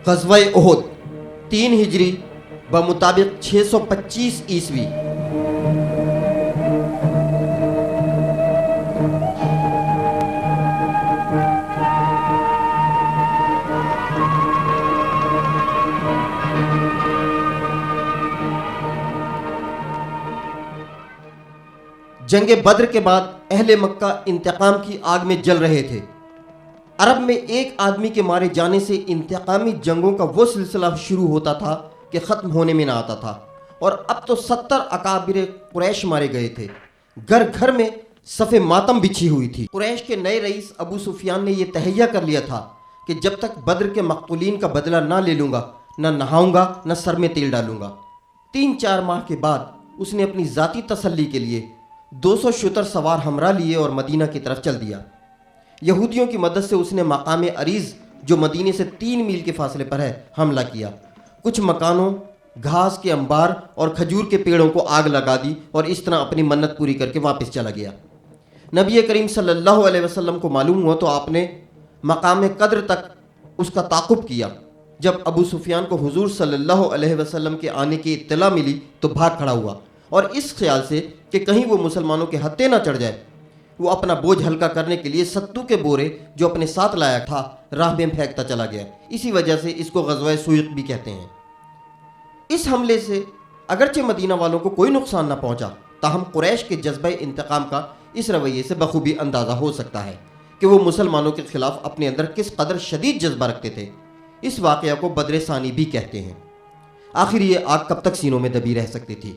غزوہ احد 3 ہجری بمطابق 625 عیسوی۔ جنگ بدر کے بعد اہل مکہ انتقام کی آگ میں جل رہے تھے۔ عرب میں ایک آدمی کے مارے جانے سے انتقامی جنگوں کا وہ سلسلہ شروع ہوتا تھا کہ ختم ہونے میں نہ آتا تھا، اور اب تو 70 اکابر قریش مارے گئے تھے۔ گھر گھر میں صف ماتم بچھی ہوئی تھی۔ قریش کے نئے رئیس ابو سفیان نے یہ تہیہ کر لیا تھا کہ جب تک بدر کے مقتولین کا بدلہ نہ لے لوں گا، نہ نہاؤں گا، نہ سر میں تیل ڈالوں گا۔ 3-4 ماہ کے بعد اس نے اپنی ذاتی تسلی کے لیے 200 شتر سوار ہمراہ لیے اور مدینہ کی طرف چل دیا۔ یہودیوں کی مدد سے اس نے مقام عریض جو مدینے سے 3 میل کے فاصلے پر ہے حملہ کیا۔ کچھ مکانوں، گھاس کے انبار اور کھجور کے پیڑوں کو آگ لگا دی اور اس طرح اپنی منت پوری کر کے واپس چلا گیا۔ نبی کریم صلی اللہ علیہ وسلم کو معلوم ہوا تو آپ نے مقام قدر تک اس کا تعاقب کیا۔ جب ابو سفیان کو حضور صلی اللہ علیہ وسلم کے آنے کی اطلاع ملی تو بھاگ کھڑا ہوا، اور اس خیال سے کہ کہیں وہ مسلمانوں کے ہتھے نہ چڑھ جائے، وہ اپنا بوجھ ہلکا کرنے کے لیے ستو کے بورے جو اپنے ساتھ لایا تھا راہ میں پھینکتا چلا گیا۔ اسی وجہ سے اس کو غزوہ سویق بھی کہتے ہیں۔ اس حملے سے اگرچہ مدینہ والوں کو کوئی نقصان نہ پہنچا، تاہم قریش کے جذبہ انتقام کا اس رویے سے بخوبی اندازہ ہو سکتا ہے کہ وہ مسلمانوں کے خلاف اپنے اندر کس قدر شدید جذبہ رکھتے تھے۔ اس واقعہ کو بدر ثانی بھی کہتے ہیں۔ آخر یہ آگ کب تک سینوں میں دبی رہ سکتی تھی؟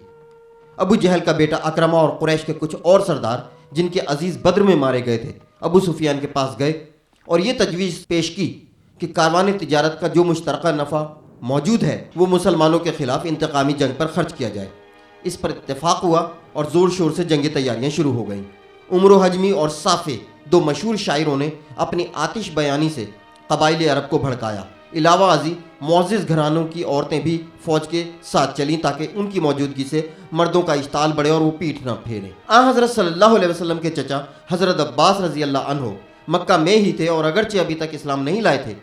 ابو جہل کا بیٹا اکرمہ اور قریش کے کچھ اور سردار جن کے عزیز بدر میں مارے گئے تھے، ابو سفیان کے پاس گئے اور یہ تجویز پیش کی کہ کاروان تجارت کا جو مشترکہ نفع موجود ہے وہ مسلمانوں کے خلاف انتقامی جنگ پر خرچ کیا جائے۔ اس پر اتفاق ہوا اور زور شور سے جنگی تیاریاں شروع ہو گئیں۔ عمر و حجمی اور صافی 2 مشہور شاعروں نے اپنی آتش بیانی سے قبائل عرب کو بھڑکایا۔ علاوہ ازیں معزز گھرانوں کی عورتیں بھی فوج کے ساتھ چلیں تاکہ ان کی موجودگی سے مردوں کا اشتعال بڑھے اور وہ پیٹھ نہ پھیریں۔ حضرت صلی اللہ علیہ وسلم کے چچا حضرت عباس رضی اللہ عنہ مکہ میں ہی تھے اور اگرچہ ابھی تک اسلام نہیں لائے تھے،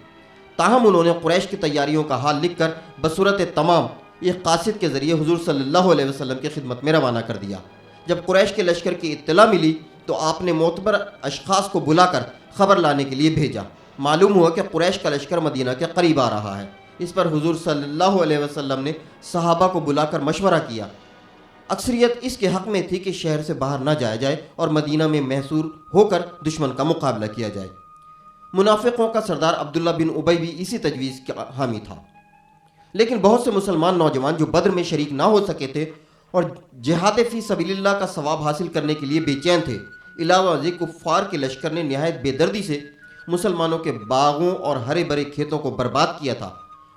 تاہم انہوں نے قریش کی تیاریوں کا حال لکھ کر بصورت تمام ایک قاصد کے ذریعے حضور صلی اللہ علیہ وسلم کی خدمت میں روانہ کر دیا۔ جب قریش کے لشکر کی اطلاع ملی تو آپ نے معتبر اشخاص کو بلا کر خبر لانے کے لیے بھیجا۔ معلوم ہوا کہ قریش کا لشکر مدینہ کے قریب آ رہا ہے۔ اس پر حضور صلی اللہ علیہ وسلم نے صحابہ کو بلا کر مشورہ کیا۔ اکثریت اس کے حق میں تھی کہ شہر سے باہر نہ جایا جائے اور مدینہ میں محصور ہو کر دشمن کا مقابلہ کیا جائے۔ منافقوں کا سردار عبداللہ بن ابی بھی اسی تجویز کا حامی تھا، لیکن بہت سے مسلمان نوجوان جو بدر میں شریک نہ ہو سکے تھے اور جہاد فی سبیل اللہ کا ثواب حاصل کرنے کے لیے بے چین تھے۔ علاوہ ازیں کفار کے لشکر نے نہایت بے دردی سے مسلمانوں کے باغوں اور ہرے بھرے کھیتوں کو برباد کیا تھا۔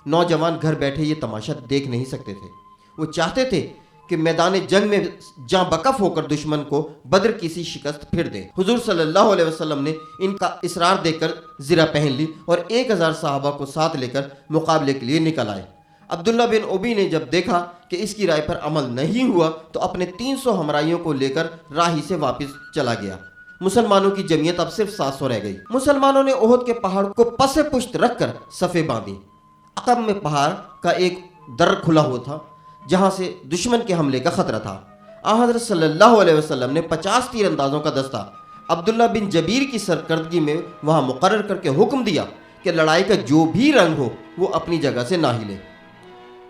نوجوان گھر بیٹھے یہ تماشا دیکھ نہیں سکتے تھے۔ وہ چاہتے تھے کہ میدان جنگ میں جاں بکف ہو کر دشمن کو بدر کی سی شکست پھر دیں۔ حضور صلی اللہ علیہ وسلم نے ان کا اصرار دیکھ کر زرہ پہن لی اور 1000 صحابہ کو ساتھ لے کر مقابلے کے لیے نکل آئے۔ عبداللہ بن ابی نے جب دیکھا کہ اس کی رائے پر عمل نہیں ہوا تو اپنے 300 ہمراہیوں کو لے کر راہی سے واپس چلا گیا۔ مسلمانوں کی جمعیت اب صرف 700 رہ گئی۔ مسلمانوں نے احد کے پہاڑ کو پس پشت رکھ کر صفیں باندھی۔ عقب میں پہاڑ کا ایک در کھلا ہوا تھا جہاں سے دشمن کے حملے کا خطرہ تھا۔ حضرت صلی اللہ علیہ وسلم نے 50 تیر اندازوں کا دستہ عبداللہ بن جبیر کی سرکردگی میں وہاں مقرر کر کے حکم دیا کہ لڑائی کا جو بھی رنگ ہو وہ اپنی جگہ سے نہ ہلے۔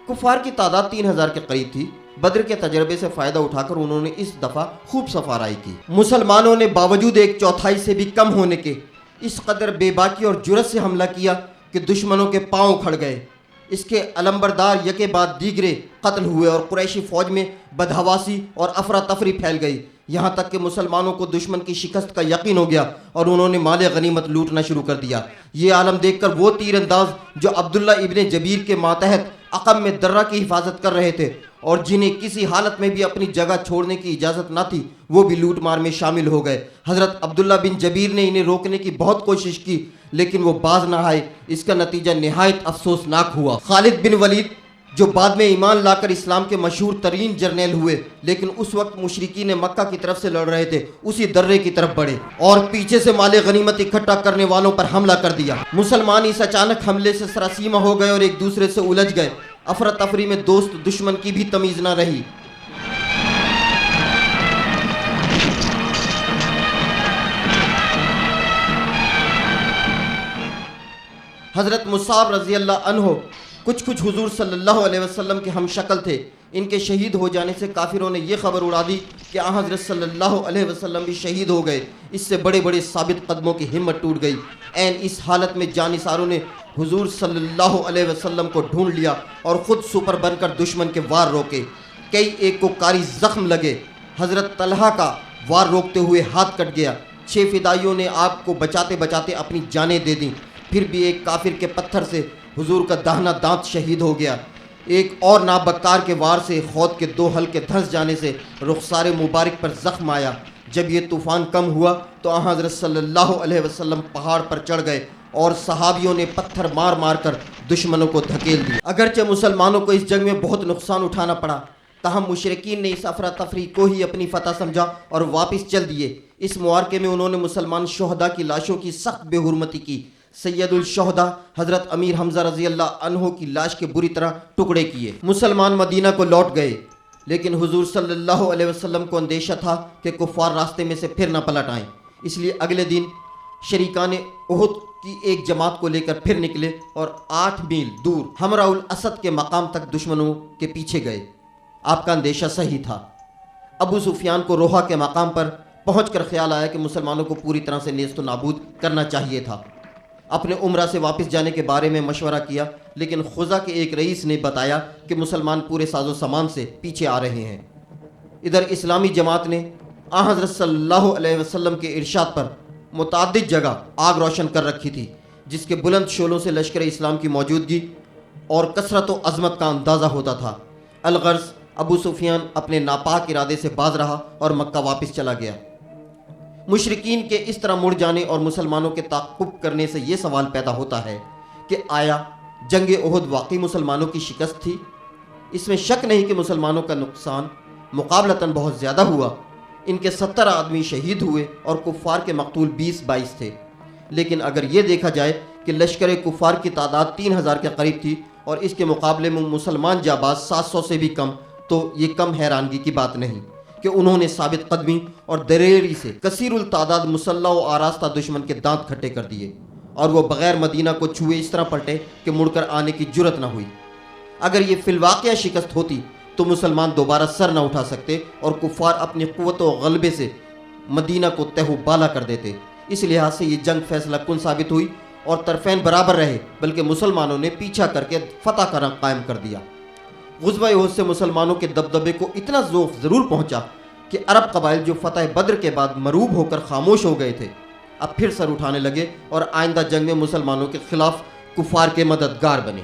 کفار کی تعداد 3000 کے قریب تھی۔ بدر کے تجربے سے فائدہ اٹھا کر انہوں نے اس دفعہ خوب سفارائی کی۔ مسلمانوں نے باوجود 1/4 سے بھی کم ہونے کے اس قدر بے باکی اور جرأت سے حملہ کیا کہ دشمنوں کے پاؤں کھڑ گئے۔ اس کے علمبردار یکے بعد دیگرے قتل ہوئے اور قریشی فوج میں بدحواسی اور افراتفری پھیل گئی، یہاں تک کہ مسلمانوں کو دشمن کی شکست کا یقین ہو گیا اور انہوں نے مال غنیمت لوٹنا شروع کر دیا۔ یہ عالم دیکھ کر وہ تیر انداز جو عبداللہ ابن جبیر کے ماتحت عقب میں درہ کی حفاظت کر رہے تھے اور جنہیں کسی حالت میں بھی اپنی جگہ چھوڑنے کی اجازت نہ تھی، وہ بھی لوٹ مار میں شامل ہو گئے۔ حضرت عبداللہ بن جبیر نے انہیں روکنے کی بہت کوشش کی لیکن وہ باز نہ آئے۔ اس کا نتیجہ نہایت افسوسناک ہوا۔ خالد بن ولید جو بعد میں ایمان لا کر اسلام کے مشہور ترین جرنیل ہوئے، لیکن اس وقت مشرکین مکہ کی طرف سے لڑ رہے تھے، اسی درے کی طرف بڑھے اور پیچھے سے مال غنیمت اکٹھا کرنے والوں پر حملہ کر دیا۔ مسلمان اس اچانک حملے سے سراسیمہ ہو گئے اور ایک دوسرے سے الجھ گئے۔ افراتفری میں دوست دشمن کی بھی تمیز نہ رہی۔ حضرت مصعب رضی اللہ عنہ کچھ حضور صلی اللہ علیہ وسلم کے ہم شکل تھے۔ ان کے شہید ہو جانے سے کافروں نے یہ خبر اڑا دی کہ حضرت صلی اللہ علیہ وسلم بھی شہید ہو گئے۔ اس سے بڑے بڑے ثابت قدموں کی ہمت ٹوٹ گئی۔ عین اس حالت میں جانثاروں نے حضور صلی اللہ علیہ وسلم کو ڈھونڈ لیا اور خود سپر بن کر دشمن کے وار روکے۔ کئی ایک کو کاری زخم لگے۔ حضرت طلحہ کا وار روکتے ہوئے ہاتھ کٹ گیا۔ 6 فدائیوں نے آپ کو بچاتے بچاتے اپنی جانیں دے دیں۔ پھر بھی ایک کافر کے پتھر سے حضور کا داہنا دانت شہید ہو گیا۔ ایک اور نابکار کے وار سے خود کے 2 حلقے دھنس جانے سے رخسار مبارک پر زخم آیا۔ جب یہ طوفان کم ہوا تو حضرت صلی اللہ علیہ وسلم پہاڑ پر چڑھ گئے اور صحابیوں نے پتھر مار مار کر دشمنوں کو دھکیل دیا۔ اگرچہ مسلمانوں کو اس جنگ میں بہت نقصان اٹھانا پڑا، تاہم مشرکین نے اس افراتفری کو ہی اپنی فتح سمجھا اور واپس چل دیے۔ اس معرکے میں انہوں نے مسلمان شہداء کی لاشوں کی سخت بے حرمتی کی۔ سید الشہداء حضرت امیر حمزہ رضی اللہ عنہ کی لاش کے بری طرح ٹکڑے کیے۔ مسلمان مدینہ کو لوٹ گئے، لیکن حضور صلی اللہ علیہ وسلم کو اندیشہ تھا کہ کفار راستے میں سے پھر نہ پلٹ آئیں، اس لیے اگلے دن شریکان احد کی ایک جماعت کو لے کر پھر نکلے اور 8 میل دور حمراء الاسد کے مقام تک دشمنوں کے پیچھے گئے۔ آپ کا اندیشہ صحیح تھا۔ ابو سفیان کو روحا کے مقام پر پہنچ کر خیال آیا کہ مسلمانوں کو پوری طرح سے نیست و نابود کرنا چاہیے تھا۔ اپنے عمرہ سے واپس جانے کے بارے میں مشورہ کیا، لیکن خزا کے ایک رئیس نے بتایا کہ مسلمان پورے ساز و سامان سے پیچھے آ رہے ہیں۔ ادھر اسلامی جماعت نے حضرت صلی اللہ علیہ وسلم کے ارشاد پر متعدد جگہ آگ روشن کر رکھی تھی، جس کے بلند شعلوں سے لشکر اسلام کی موجودگی اور کثرت و عظمت کا اندازہ ہوتا تھا۔ الغرض ابو سفیان اپنے ناپاک ارادے سے باز رہا اور مکہ واپس چلا گیا۔ مشرکین کے اس طرح مڑ جانے اور مسلمانوں کے تعاقب کرنے سے یہ سوال پیدا ہوتا ہے کہ آیا جنگ احد واقعی مسلمانوں کی شکست تھی؟ اس میں شک نہیں کہ مسلمانوں کا نقصان مقابلتاً بہت زیادہ ہوا۔ ان کے 70 آدمی شہید ہوئے اور کفار کے مقتول 20-22 تھے۔ لیکن اگر یہ دیکھا جائے کہ لشکر کفار کی تعداد 3000 کے قریب تھی اور اس کے مقابلے میں مسلمان جانباز 700 سے بھی کم، تو یہ کم حیرانگی کی بات نہیں کہ انہوں نے ثابت قدمی اور دلیری سے کثیر التعداد مسلح و آراستہ دشمن کے دانت کھٹے کر دیے اور وہ بغیر مدینہ کو چھوئے اس طرح پلٹے کہ مڑ کر آنے کی جرت نہ ہوئی۔ اگر یہ فی الواقعہ شکست ہوتی تو مسلمان دوبارہ سر نہ اٹھا سکتے اور کفار اپنی قوت و غلبے سے مدینہ کو تہو بالا کر دیتے۔ اس لحاظ سے یہ جنگ فیصلہ کن ثابت ہوئی اور طرفین برابر رہے، بلکہ مسلمانوں نے پیچھا کر کے فتح کا رنگ قائم کر دیا۔ غزوہ احد سے مسلمانوں کے دبدبے کو اتنا ذوق ضرور پہنچا کہ عرب قبائل جو فتح بدر کے بعد مروب ہو کر خاموش ہو گئے تھے، اب پھر سر اٹھانے لگے اور آئندہ جنگ میں مسلمانوں کے خلاف کفار کے مددگار بنے۔